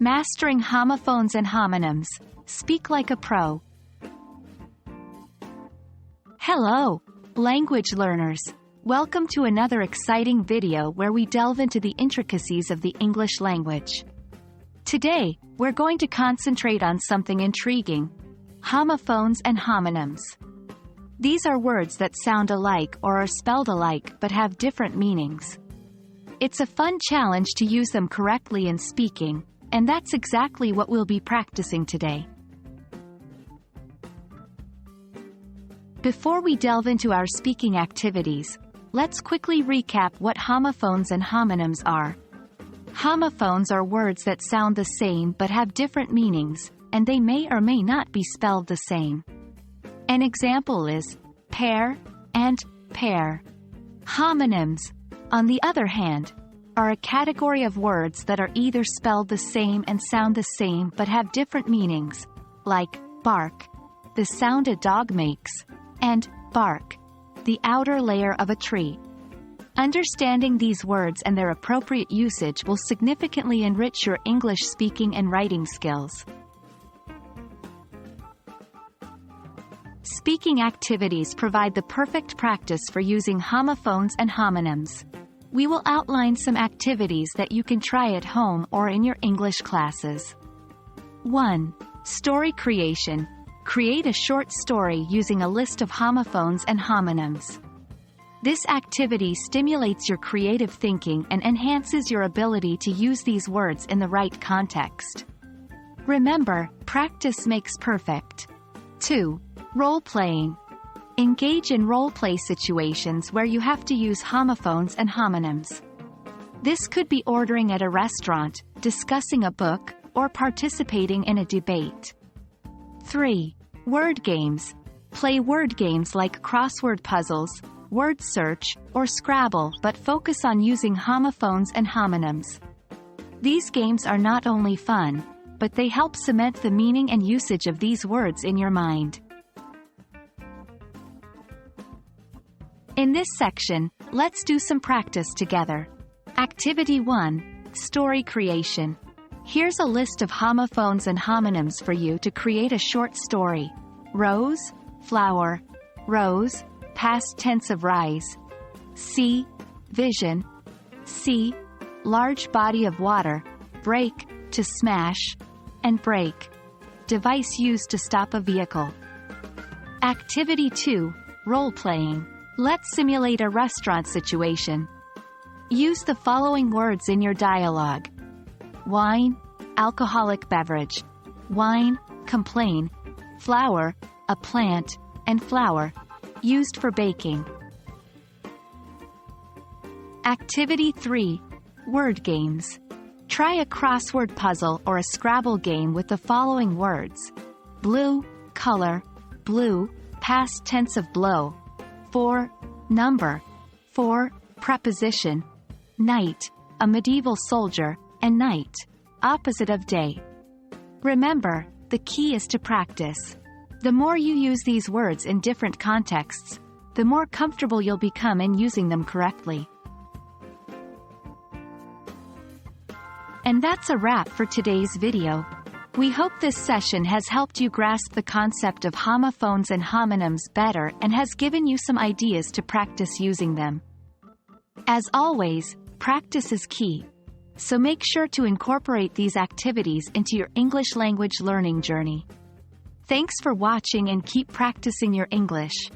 Mastering homophones and homonyms. Speak like a pro. Hello, language learners. Welcome to another exciting video where we delve into the intricacies of the English language. Today, we're going to concentrate on something intriguing: homophones and homonyms. These are words that sound alike or are spelled alike but have different meanings. It's a fun challenge to use them correctly in speaking, and that's exactly what we'll be practicing today. Before we delve into our speaking activities, let's quickly recap what homophones and homonyms are. Homophones are words that sound the same but have different meanings, and they may or may not be spelled the same. An example is pair and pair. Homonyms, on the other hand, are a category of words that are either spelled the same and sound the same but have different meanings, like bark, the sound a dog makes, and bark, the outer layer of a tree. Understanding these words and their appropriate usage will significantly enrich your English speaking and writing skills. Speaking activities provide the perfect practice for using homophones and homonyms. We will outline some activities that you can try at home or in your English classes. 1. Story creation. Create a short story using a list of homophones and homonyms. This activity stimulates your creative thinking and enhances your ability to use these words in the right context. Remember, practice makes perfect. 2. Role-playing. Engage in role-play situations where you have to use homophones and homonyms. This could be ordering at a restaurant, discussing a book, or participating in a debate. 3. Word games. Play word games like crossword puzzles, word search, or Scrabble, but focus on using homophones and homonyms. These games are not only fun, but they help cement the meaning and usage of these words in your mind. In this section, let's do some practice together. Activity 1. Story creation. Here's a list of homophones and homonyms for you to create a short story. Rose, flower. Rose, past tense of rise. See, vision. See, large body of water. Break, to smash. And brake, device used to stop a vehicle. Activity 2. Role-playing. Let's simulate a restaurant situation. Use the following words in your dialogue. Wine, alcoholic beverage. Wine, complain. Flower, a plant, and flour, used for baking. Activity 3. Word games. Try a crossword puzzle or a Scrabble game with the following words. Blue, color. Blue, past tense of blow. 4. Number. 4. Preposition. Knight, a medieval soldier, and night, opposite of day. Remember, the key is to practice. The more you use these words in different contexts, the more comfortable you'll become in using them correctly. And that's a wrap for today's video. We hope this session has helped you grasp the concept of homophones and homonyms better and has given you some ideas to practice using them. As always, practice is key. So make sure to incorporate these activities into your English language learning journey. Thanks for watching and keep practicing your English.